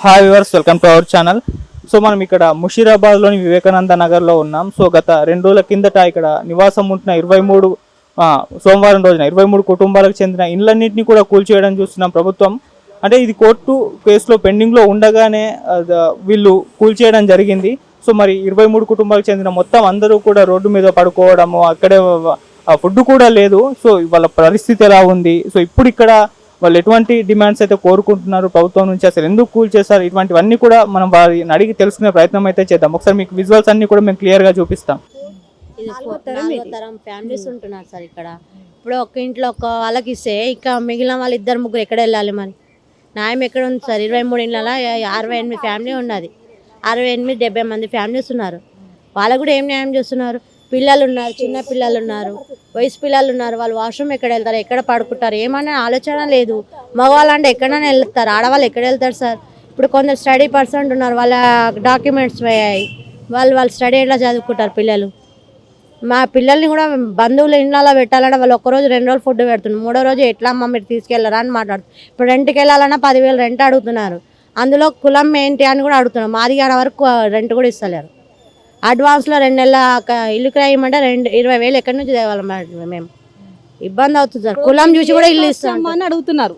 Hi viewers, welcome to our channel. So మనం ఇక్కడ ముషీరాబాద్లోని వివేకానంద నగర్లో ఉన్నాం. సో గత 2 రోజుల కిందట ఇక్కడ నివాసం ఉంటున్న 23 సోమవారం రోజున 23 కుటుంబాలకు చెందిన ఇళ్ళన్నింటినీ కూడా కూల్చేయడం చూస్తున్నాం ప్రభుత్వం. అంటే ఇది కోర్టు కేసులో పెండింగ్లో ఉండగానే వీళ్ళు కూల్చేయడం జరిగింది. సో మరి 23 కుటుంబాలకు చెందిన మొత్తం అందరూ కూడా రోడ్డు మీద పడుకోవడము, అక్కడే ఫుడ్ కూడా లేదు. సో వాళ్ళ పరిస్థితి ఎలా ఉంది, సో ఇప్పుడు ఇక్కడ వాళ్ళు ఎటువంటి డిమాండ్స్ అయితే కోరుకుంటున్నారు ప్రభుత్వం నుంచి, అసలు ఎందుకు కూల్ చేస్తారు, ఇటువంటివన్నీ కూడా మనం వారిని అడిగి తెలుసుకునే ప్రయత్నం అయితే చేద్దాం. ఒకసారి మీకు విజువల్స్ అన్ని కూడా మేము క్లియర్గా చూపిస్తాం. ఇది 4వ తరం ఫ్యామిలీస్ ఉంటున్నారు సార్ ఇక్కడ. ఇప్పుడు ఒక ఇంట్లో ఒక వాళ్ళకి ఇస్తే ఇక మిగిలిన వాళ్ళు 2-3 ఎక్కడ వెళ్ళాలి? మరి న్యాయం ఎక్కడ ఉంది సార్? 23 ఇళ్ళలో 68 ఫ్యామిలీ ఉన్నది. 68-70 మంది ఫ్యామిలీస్ ఉన్నారు. వాళ్ళకు కూడా ఏం న్యాయం చేస్తున్నారు? పిల్లలు ఉన్నారు, చిన్న పిల్లలు ఉన్నారు, వయసు పిల్లలు ఉన్నారు. వాళ్ళు వాష్రూమ్ ఎక్కడ వెళ్తారు, ఎక్కడ పడుకుంటారు, ఏమన్నా ఆలోచన లేదు. మగవాళ్ళు అంటే ఎక్కడైనా వెళ్తారు, ఆడవాళ్ళు ఎక్కడ వెళ్తారు సార్? ఇప్పుడు కొందరు స్టడీ పర్సన్ ఉన్నారు, వాళ్ళ డాక్యుమెంట్స్ పోయాయి, వాళ్ళు స్టడీ ఎట్లా చదువుకుంటారు పిల్లలు? మా పిల్లల్ని కూడా బంధువుల ఇంట్లో పెట్టాలంటే వాళ్ళు 1 రోజు 2 రోజులు ఫుడ్ పెడుతున్నారు, 3వ రోజు ఎట్లా అమ్మ మీరు తీసుకెళ్లరా అని మాట్లాడుతున్నారు. ఇప్పుడు రెంట్కి వెళ్ళాలన్నా 10,000 రెంట్ అడుగుతున్నారు. అందులో కులం ఏంటి అని కూడా అడుగుతున్నారు. మాదిగాడ వరకు రెంట్ కూడా ఇస్తలేరు. అడ్వాన్స్లో 2 నెలల ఇల్లు క్రయమంటే 20,000 ఎక్కడి నుంచి తేవాలి? మేము ఇబ్బంది అవుతుంది సార్. కులం చూసి కూడా ఇల్లు ఇస్తాం అని అడుగుతున్నారు.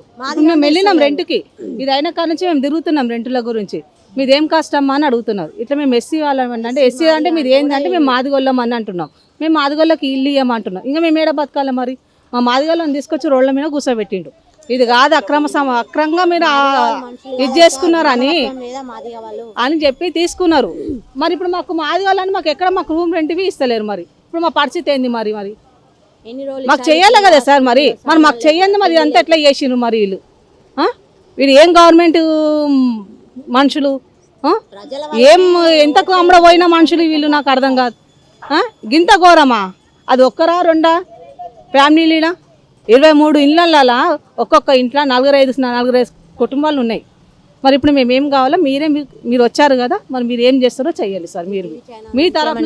మేము వెళ్ళినాం రెంట్కి, ఇది అయిన కాడ నుంచి మేము తిరుగుతున్నాం రెంట్ల గురించి. మీదేం కష్టమ్మా అని అడుగుతున్నారు. ఇట్లా మేము ఎస్సీ వాళ్ళం అంటే ఎస్సీ అంటే మీరు ఏంటంటే మేము మాదిగొల్లం అని అంటున్నాం. మేము మాదిగొల్లకి ఇల్లు ఇవ్వమంటున్నాం. ఇంకా మేము ఏడ బతకాలి మరి? మా మాదిగొల్లని తీసుకొచ్చి రోడ్ల మీద కూర్చోబెట్టిండు. ఇది కాదు అక్రమంగా మీరు ఇది చేసుకున్నారని అని చెప్పి తీసుకున్నారు. మరి ఇప్పుడు మాకు మాదిగోళ్ళని మాకు ఎక్కడ మాకు రూమ్ రెంట్వి ఇస్తలేరు. మరి ఇప్పుడు మా పరిస్థితి ఏంది? మరి మాకు చెయ్యాలి కదా సార్. మరి మాకు చెయ్యండి. మరి అంతా ఎట్లా చేసిండ్రు మరి వీళ్ళు? వీళ్ళు ఏం గవర్నమెంట్ మనుషులు, ఏం ఎంతకు అమ్మడపోయిన మనుషులు వీళ్ళు? నాకు అర్థం కాదు. గింత ఘోరమా? అది ఒక్కరా 2 ఫ్యామిలీలా 23 ఇళ్ళల్లో ఒక్కొక్క ఇంట్లో 4-5 కుటుంబాలు ఉన్నాయి. మరి ఇప్పుడు మేము ఏం కావాలో మీరు వచ్చారు కదా, మరి మీరు ఏం చేస్తారో చెయ్యాలి సార్. మీరు మీ తరఫు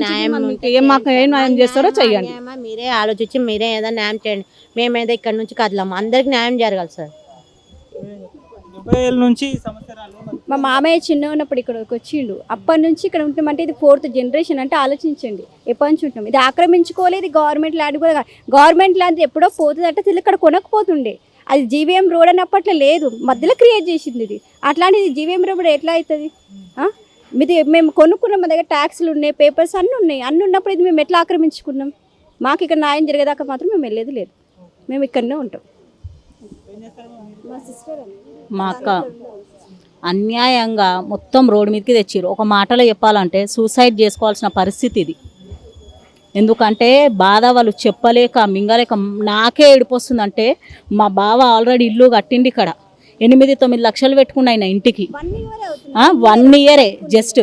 ఏం మాకు ఏం న్యాయం చేస్తారో చెయ్యండి. మీరే ఆలోచించి మీరే ఏదో న్యాయం చేయండి. మేమేదో ఇక్కడ నుంచి కదలాము. అందరికి న్యాయం జరగాలి సార్. మా మామయ్య చిన్న ఉన్నప్పుడు ఇక్కడికి వచ్చిండు. అప్పటి నుంచి ఇక్కడ ఉంటామంటే ఇది 4th జనరేషన్ అంటే ఆలోచించండి. ఎప్పటి నుంచి ఉంటాం? ఇది ఆక్రమించుకోలేదు. గవర్నమెంట్ ల్యాండ్ కూడా గవర్నమెంట్ ల్యాండ్ ఎప్పుడో పోతుంది అంటే ఇక్కడ కొనకపోతుండే. అది జీవీఎం రోడ్ అని అప్పట్లో లేదు, మధ్యలో క్రియేట్ చేసింది ఇది. అట్లాంటిది జీవీఎం రోడ్ ఎట్లా అవుతుంది? ఇది మేము కొనుక్కున్నాం, మా దగ్గర ట్యాక్స్లు ఉన్నాయి, పేపర్స్ అన్నీ ఉన్నాయి. అన్నీ ఉన్నప్పుడు ఇది మేము ఎట్లా ఆక్రమించుకున్నాం? మాకు ఇక్కడ న్యాయం జరిగేదాకా మాత్రం మేము వెళ్ళేది లేదు. మేము ఇక్కడనే ఉంటాం. మా అక్క అన్యాయంగా మొత్తం రోడ్డు మీదకి తెచ్చిర్రు. ఒక మాటలో చెప్పాలంటే సూసైడ్ చేసుకోవాల్సిన పరిస్థితి ఇది. ఎందుకంటే బాధ వాళ్ళు చెప్పలేక మింగలేక నాకే ఏడిపోస్తుందంటే, మా బావ ఆల్రెడీ ఇల్లు కట్టిండి ఇక్కడ 8-9 లక్షలు పెట్టుకున్న ఆయన ఇంటికి 1 ఇయరే జస్ట్.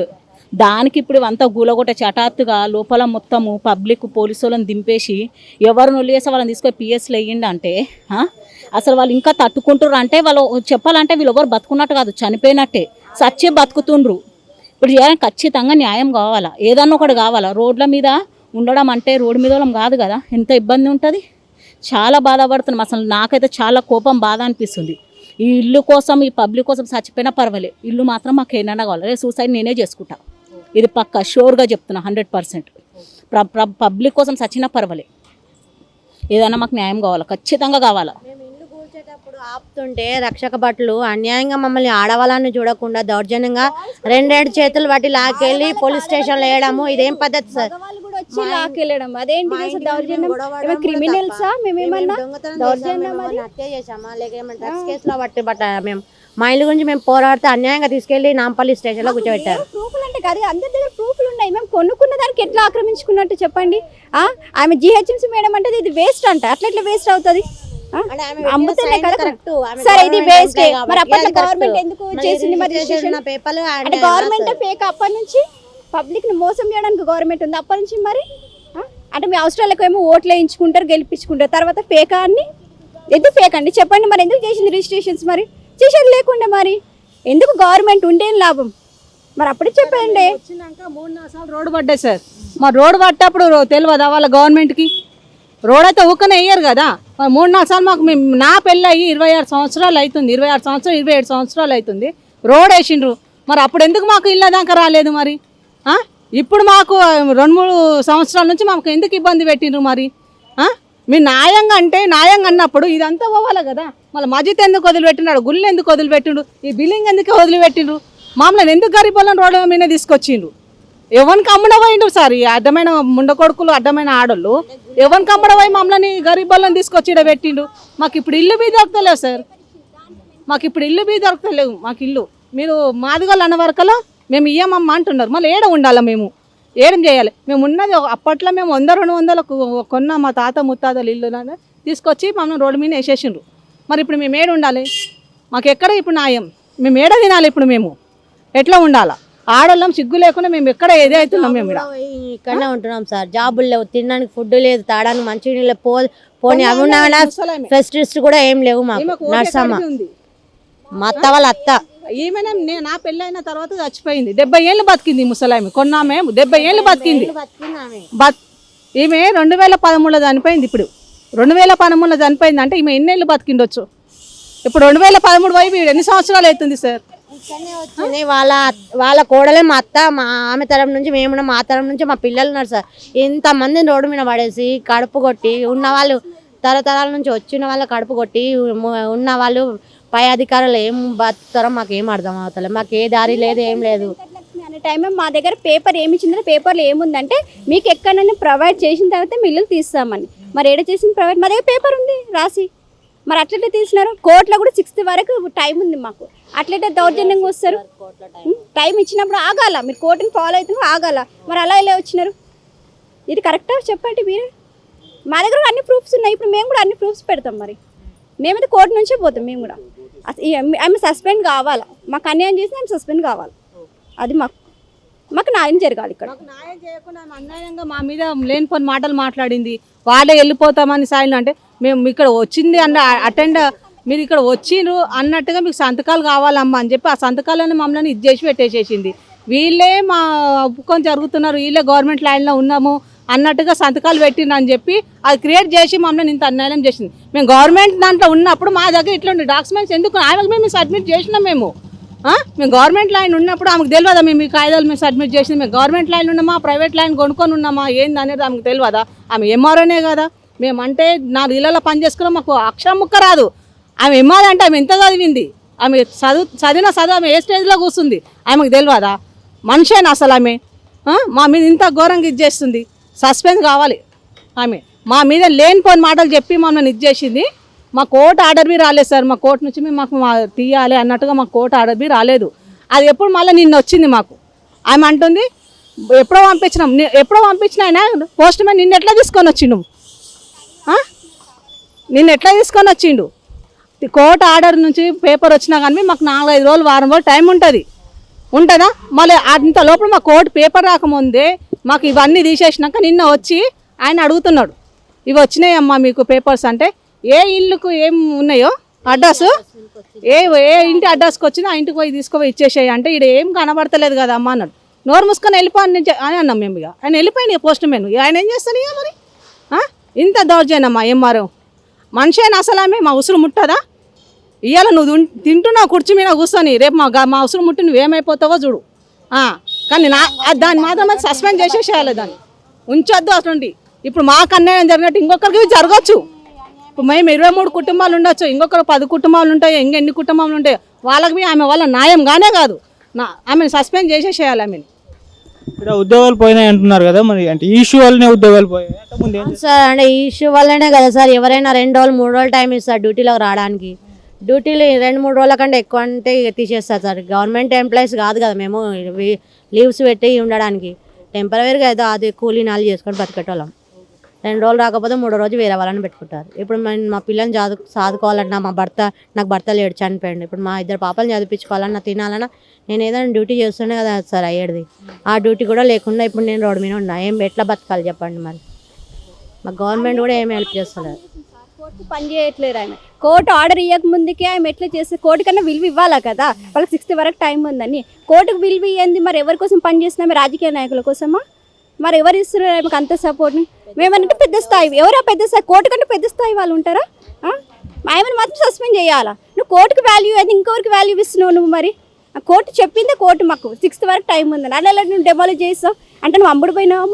దానికి ఇప్పుడు అంతా గూలగొట్ట చటాత్తుగా లోపల మొత్తము పబ్లిక్ పోలీసు వాళ్ళని దింపేసి ఎవరు నొల్లివేసి వాళ్ళని తీసుకొని పిఎస్లు వేయండి అంటే అసలు వాళ్ళు ఇంకా తట్టుకుంటారు అంటే వాళ్ళు చెప్పాలంటే వీళ్ళు ఎవరు బతుకున్నట్టు కాదు, చనిపోయినట్టే, సచ్చే బతుకుతుండ్రు. ఇప్పుడు చేయాలని ఖచ్చితంగా న్యాయం కావాలా, ఏదన్నా ఒకటి కావాలా. రోడ్ల మీద ఉండడం అంటే రోడ్డు మీద వాళ్ళం కాదు కదా, ఎంత ఇబ్బంది ఉంటుంది. చాలా బాధపడుతున్నాం. అసలు నాకైతే చాలా కోపం, బాధ అనిపిస్తుంది. ఈ ఇల్లు కోసం, ఈ పబ్లిక్ కోసం చచ్చిపోయినా పర్వాలేదు, ఇల్లు మాత్రం మాకు ఏమైనా కావాలి. సూసైడ్ నేనే చేసుకుంటా, ఇది పక్కా షూర్గా చెప్తున్నా 100%. పబ్లిక్ కోసం చచ్చినా పర్వాలేదు, ఏదైనా మాకు న్యాయం కావాలా, ఖచ్చితంగా కావాలా. ఆపుతుంటే రక్షక భటులు అన్యాయంగా మమ్మల్ని ఆడవాళ్ళని చూడకుండా దౌర్జన్యంగా 2 చేతులు బట్టి లాకెళ్ళి పోలీస్ స్టేషన్లో వేయడము ఇదేం పద్ధతి సార్? లాకెళ్ళడం అదేంటి దౌర్జన్యం? క్రిమినల్సా? మేమేమన్నా హత్య చేసామా లేక ఏమన్నా డ్రగ్స్ కేసులో బట్టి మేము మా ఇల్లు గురించి మేము పోరాడితే అన్యాయంగా తీసుకెళ్లి నాంపల్లి స్టేషన్లో కూర్చోబెట్టారు. ప్రూఫ్లు అంటే కాదు, అందరి దగ్గర ప్రూఫ్లు ఉన్నాయి. మేము కొనుక్కున్న దానికి ఎట్లా ఆక్రమించుకున్నట్టు చెప్పండి. ఆమె జిహెచ్ఎంసీ మేడం అంటే ఇది వేస్ట్ అంట. అట్లా ఎట్లా వేస్ట్ అవుతుంది? అమ్ముతేనే కదా కరెక్ట్. సరే ఇది వేస్ట్. మరి అప్పట్లో గవర్నమెంట్ ఎందుకు చేసింది? మరి అంటే గవర్నమెంట్ ఫేక్. అప్పటి నుంచి పబ్లిక్ ని మోసం చేయడానికి గవర్నమెంట్ ఉంది అప్పటి నుంచి. మరి అంటే మీ అవసరాలకు ఏమో ఓట్లు వేయించుకుంటారు, గెలిపించుకుంటారు, తర్వాత ఫేక్ అన్ని ఎందుకు ఫేక్ అండి చెప్పండి? మరి ఎందుకు చేసింది రిజిస్ట్రేషన్స్? మరి చేసేది లేకుండా మరి ఎందుకు? గవర్నమెంట్ ఉండేం లాభం? మరి అప్పుడే చెప్పండి. వచ్చినాక 3-4 సార్లు రోడ్డు పడ్డాయి సార్. మరి రోడ్డు పట్టేప్పుడు తెలియదా వాళ్ళ గవర్నమెంట్కి? రోడ్ అయితే ఊకనే వేయరు కదా. 3-4 సార్లు మాకు నా పెళ్ళి అయ్యి 26 సంవత్సరాలు అవుతుంది, 26 సంవత్సరాలు 27 సంవత్సరాలు అవుతుంది. రోడ్ వేసిండ్రు. మరి అప్పుడు ఎందుకు మాకు ఇళ్ళ దాకా రాలేదు మరి? ఇప్పుడు మాకు 2-3 సంవత్సరాల నుంచి మాకు ఎందుకు ఇబ్బంది పెట్టిండ్రు మరి? మీరు న్యాయంగా అంటే న్యాయంగా అన్నప్పుడు ఇదంతా పోవాలి కదా. మళ్ళీ మస్జిద్ ఎందుకు వదిలిపెట్టినాడు, గుళ్ళు ఎందుకు వదిలిపెట్టిండు, ఈ బిల్డింగ్ ఎందుకు వదిలిపెట్టిండ్రు, మామూలు ఎందుకు గరీబులను రోడ్ల మీద తీసుకొచ్చిండ్రు? ఎవరికి అమ్మడపోయిండ్రు సార్ ఈ అడ్డమైన ముండకొడుకులు, అడ్డమైన ఆడోళ్ళు ఎవరికి అమ్మడపోయి మమ్మల్ని గరీబులను తీసుకొచ్చి ఇక్కడ పెట్టిండు. మాకు ఇప్పుడు ఇల్లు బీ దొరకలేవు సార్, మాకు ఇప్పుడు ఇల్లు బీ దొరకలేవు. మాకు ఇల్లు మీరు మాదిగోళ్ళు అన్న వరకలో మేము ఇయ్యమమ్మ అంటున్నారు. మళ్ళీ ఏడ ఉండాలి, మేము ఏం చేయాలి? మేము ఉన్నది అప్పట్లో మేము 100-200 కొన్న మా తాత ముత్తాతలు ఇల్లు తీసుకొచ్చి మమ్మల్ని రోడ్డు మీద వేసేసిండ్రు. మరి ఇప్పుడు మేము ఏడ ఉండాలి? మాకు ఎక్కడ ఇప్పుడు న్యాయం? మేము ఏడ తినాలి? ఇప్పుడు మేము ఎట్లా ఉండాలా? ఆడోళ్ళం సిగ్గు లేకుండా మేము ఎక్కడ ఏదే అవుతున్నాం? మేము ఇక్కడనే ఉంటున్నాం సార్. జాబులు లేవు, తినడానికి ఫుడ్ లేదు, తాగడానికి మంచి నీళ్ళు పోనీ అవి ఉన్నా ఫెసిలిటీస్ కూడా ఏం లేవు మాకు. నర్సమ్మ మా అత్త వాళ్ళ అత్త ఈమెనే నా పెళ్ళి అయిన తర్వాత చచ్చిపోయింది. 70 ఏళ్ళు బతికింది ముసలామె. కొన్నామే 70 ఏళ్ళు బతికింది. ఈమె 2013లో చనిపోయింది. ఇప్పుడు 2013లో చనిపోయింది అంటే ఈమె ఎన్నేళ్ళు బతికిండొచ్చు? ఇప్పుడు 2013 వైపు ఎన్ని సంవత్సరాలు అవుతుంది సార్? వచ్చింది వాళ్ళ కోడలే మా అత్త. మా ఆమె తరం నుంచి మేము, మా తరం నుంచి మా పిల్లలు ఉన్నారు సార్. ఇంతమందిని రోడ్డు మీద పడేసి కడుపు కొట్టి ఉన్న వాళ్ళు, తరతరాల నుంచి వచ్చిన వాళ్ళ కడుపు కొట్టి ఉన్న వాళ్ళు పై అధికారులు ఏం బతుకుతారో మాకు ఏం అర్థం అవుతలేదు. మాకు ఏ దారి లేదు, ఏం లేదు. అనే టైం మా దగ్గర పేపర్ ఏమి ఇచ్చిందంటే పేపర్లో ఏముందంటే మీకు ఎక్కడైనా ప్రొవైడ్ చేసిన తర్వాత మిల్లులు తీస్తామని. మరి ఏడ చేసిన ప్రొవైడ్? మా దగ్గర పేపర్ ఉంది రాసి. మరి అట్లయితే తీసినారు. కోర్టులో కూడా 6th వరకు టైం ఉంది మాకు. అట్లయితే దౌర్జన్యంగా వస్తారు. టైం ఇచ్చినప్పుడు ఆగాల, మీరు కోర్టుని ఫాలో అవుతున్నారు ఆగాల. మరి అలా ఇలా వచ్చినారు? ఇది కరెక్టా చెప్పండి మీరే. మా దగ్గర అన్ని ప్రూఫ్స్ ఉన్నాయి. ఇప్పుడు మేము కూడా అన్ని ప్రూఫ్స్ పెడతాం. మరి మేమైతే కోర్టు నుంచే పోతాం. మేము కూడా ఆమె సస్పెండ్ కావాలా, మాకు అన్యాయం చేసి ఆమె సస్పెండ్ కావాలి. అది మాకు న్యాయం జరగాలి. ఇక్కడ న్యాయం చేయకుండా అన్యాయంగా మా మీద లేనిపోని మాటలు మాట్లాడింది. వాళ్ళే వెళ్ళిపోతామని సాయిలు అంటే మేము ఇక్కడ వచ్చింది మీరు ఇక్కడ వచ్చిండ్రు అన్నట్టుగా మీకు సంతకాలు కావాలమ్మా అని చెప్పి ఆ సంతకాలను మమ్మల్ని ఇది చేసి పెట్టేసేసింది. వీళ్ళే మా ఒప్పుకొని జరుగుతున్నారు, వీళ్ళే గవర్నమెంట్ లైన్లో ఉన్నాము అన్నట్టుగా సంతకాలు పెట్టిండ్రు అని చెప్పి అది క్రియేట్ చేసి మమ్మల్ని ఇంత అన్యాయం చేసింది. మేము గవర్నమెంట్ దాంట్లో ఉన్నప్పుడు మా దగ్గర ఇట్లాంటి డాక్యుమెంట్స్ ఎందుకు ఆమెకు మేము సబ్మిట్ చేసినాం. మేము గవర్నమెంట్ లైన్ ఉన్నప్పుడు ఆమెకు తెలియదా మేము ఈ కాగితాలు మేము సబ్మిట్ చేసింది? మేము గవర్నమెంట్ లైన్ ఉన్నామా, ప్రైవేట్ లైన్ కొనుక్కొని ఉన్నామా ఏంది అనేది ఆమెకు తెలియదా? ఆమె ఎంఆర్ఓనే కదా. మేమంటే 4 ఇళ్ళలో పని చేసుకున్నాం, మాకు అక్షరం ముక్క రాదు. ఆమె ఎంఆర్ అంటే ఆమె ఎంత చదివింది? ఆమె చదివిన చదువు ఆమె ఏ స్టేజ్లో కూర్చుంది ఆమెకు తెలియదా? మనిషేనా అసలు ఆమె? మా మీద ఇంత ఘోరంగా ఇది చేస్తుంది. సస్పెండ్ కావాలి ఆమె. మా మీద లేనిపోని మాటలు చెప్పి మమ్మల్ని ఇది చేసింది. మా కోర్టు ఆర్డర్ బి రాలేదు సార్. మా కోర్టు నుంచి మాకు తీయాలి అన్నట్టుగా మా కోర్టు ఆర్డర్ బి రాలేదు. అది ఎప్పుడు మళ్ళీ నిన్న వచ్చింది మాకు. ఆమె అంటుంది ఎప్పుడో పంపించిన ఆయన పోస్ట్ మ్యాన్ నిన్న ఎట్లా తీసుకొని వచ్చిండు? కోర్టు ఆర్డర్ నుంచి పేపర్ వచ్చినా కానీ మాకు 4-5 రోజులు, వారం రోజులు టైం ఉంటుందా? మళ్ళీ అంత లోపల మా కోర్టు పేపర్ రాకముందే మాకు ఇవన్నీ తీసేసినాక నిన్న వచ్చి ఆయన అడుగుతున్నాడు, ఇవి వచ్చినాయమ్మా మీకు పేపర్స్ అంటే ఏ ఇల్లుకు ఏం ఉన్నాయో అడ్రస్, ఏ ఇంటి అడ్రస్కి వచ్చిందో ఆ ఇంటికి పోయి తీసుకుపోయి ఇచ్చేసాయి అంటే ఇక్కడ ఏం కనబడతలేదు కదా అమ్మ అన్నాడు. నోరు మూసుకొని వెళ్ళిపోని అని అన్నాం మేము. ఇక ఆయన వెళ్ళిపోయినాయి పోస్ట్ మ్యాన్. ఆయన ఏం చేస్తాను ఇక మరి? ఇంత దౌర్జన్యమ్మా ఎంఆర్ఓ మనిషి అయినా అసలు ఆమె మా ఉసురు ముట్టదా? ఇవాళ నువ్వు తింటున్నావు కుర్చీ మీద కూర్చొని, రేపు మా ఉసురు ముట్టి నువ్వు ఏమైపోతావో చూడు. కానీ దాన్ని మాత్రం సస్పెండ్ చేసేసేయాలి, దాన్ని ఉంచొద్దు అటువంటి. ఇప్పుడు మాకు అన్యాయం జరిగినట్టు ఇంకొకరికి జరగచ్చు. ఇప్పుడు మేము 23 కుటుంబాలు ఉండొచ్చు, ఇంకొకరు 10 కుటుంబాలు ఉంటాయో, ఇంకెన్ని కుటుంబాలు ఉంటాయో, వాళ్ళకి ఆమె వాళ్ళ న్యాయంగానే కాదు, ఆమెను సస్పెండ్ చేసేసేయాలి. ఆమెను ఇక్కడ ఉద్యోగాలు పోయినాయి అంటున్నారు కదా, మరి అంటే ఈ ఇష్యూ వల్లనే ఉద్యోగాలు పోయాయి సార్? అంటే ఈ ఇష్యూ వల్లనే కదా సార్. ఎవరైనా 2 రోజులు 3 రోజులు టైం ఇస్తారు డ్యూటీలోకి రావడానికి. డ్యూటీలు 2-3 రోజుల కంటే ఎక్కువ అంటే తీసేస్తారు సార్. గవర్నమెంట్ ఎంప్లాయీస్ కాదు కదా మేము, లీవ్స్ పెట్టి ఉండడానికి టెంపరీగా ఏదో అది కూలీ నాలు చేసుకొని బతికేటోళ్ళం. 2 రోజులు రాకపోతే 3వ రోజు వేరే వాళ్ళని పెట్టుకుంటారు. ఇప్పుడు మా పిల్లల్ని చదువుకోవాలన్నా, నాకు భర్త లేడు, చనిపోయింది. ఇప్పుడు మా 2 పాపలను చదివించుకోవాలన్నా, తినాలన్నా నేను ఏదైనా డ్యూటీ చేస్తూనే కదా సార్ అయ్యేది. ఆ డ్యూటీ కూడా లేకుండా ఇప్పుడు నేను రోడ్డు మీద ఉన్నా. ఎట్లా బతకాలి చెప్పండి? మరి మా గవర్నమెంట్ కూడా ఏమి హెల్ప్ చేస్తలేదు. కోర్టు పని చేయట్లేదు. ఆమె కోర్టు ఆర్డర్ ఇవ్వక ముందుకే ఆమె ఎట్లా చేస్తే కోర్టు కన్నా విలువ ఇవ్వాలా కదా? వాళ్ళకి 6th వరకు టైం ఉందని. కోర్టుకు విలువ ఇవ్వండి. మరి ఎవరి కోసం పని చేస్తున్నామే? రాజకీయ నాయకుల కోసమా? మరి ఎవరు ఇస్తున్నారు ఆమెకు అంత సపోర్ట్ని? మేమంటే పెద్ద స్థాయి, ఎవరో పెద్ద స్థాయి, కోర్టు కంటే పెద్ద స్థాయి వాళ్ళు ఉంటారా? ఆమెను మాత్రం సస్పెండ్ చేయాలా? నువ్వు కోర్టుకు వాల్యూ అయితే ఇంకొకరికి వాల్యూ ఇస్తున్నావు నువ్వు. మరి ఆ కోర్టు చెప్పిందే కోర్టు మాకు 6th వరకు టైం ఉందని అలా నువ్వు డెమాలిష్ చేస్తావు అంటే నువ్వు అమ్ముడు పోయినావా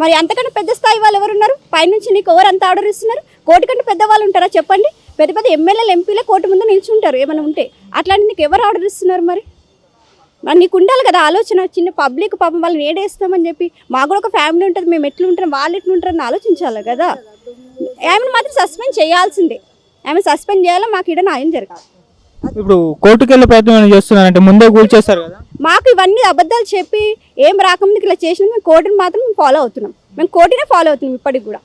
మరి అంతకన్నా పెద్ద స్థాయి వాళ్ళు ఎవరు ఉన్నారు? పైనుంచి నీకు ఎవరు అంత ఆర్డర్ ఇస్తున్నారు? కోర్టు కంటే పెద్దవాళ్ళు ఉంటారా చెప్పండి? పెద్ద పెద్ద ఎమ్మెల్యేలు ఎంపీలే కోర్టు ముందు నిల్చుంటారు ఏమైనా ఉంటే. అట్లాంటి నీకు ఎవరు ఆర్డర్ ఇస్తున్నారు? మరి నీకు ఉండాలి కదా ఆలోచన. చిన్న పబ్లిక్ పాపం వాళ్ళని ఏడేస్తామని చెప్పి మాకు కూడా ఒక ఫ్యామిలీ ఉంటుంది, మేము ఎట్లా ఉంటాం వాళ్ళు ఎట్లా ఉంటారని ఆలోచించాలి కదా. ఆమెను మాత్రం సస్పెండ్ చేయాల్సిందే. ఆమె సస్పెండ్ చేయాలి, మాకు ఇక్కడ న్యాయం జరగాలి. ఇప్పుడు కోర్టుకు వెళ్ళే ప్రయత్నం ఏమైనా చేస్తున్నారంటే ముందే కూల్చేస్తారు కదా. మాకు ఇవన్నీ అబద్ధాలు చెప్పి ఏం రాకముందుకు ఇలా చేసిన మేము కోర్టుని మాత్రం ఫాలో అవుతున్నాం. మేము కోర్టునే ఫాలో అవుతున్నాం ఇప్పటికి కూడా.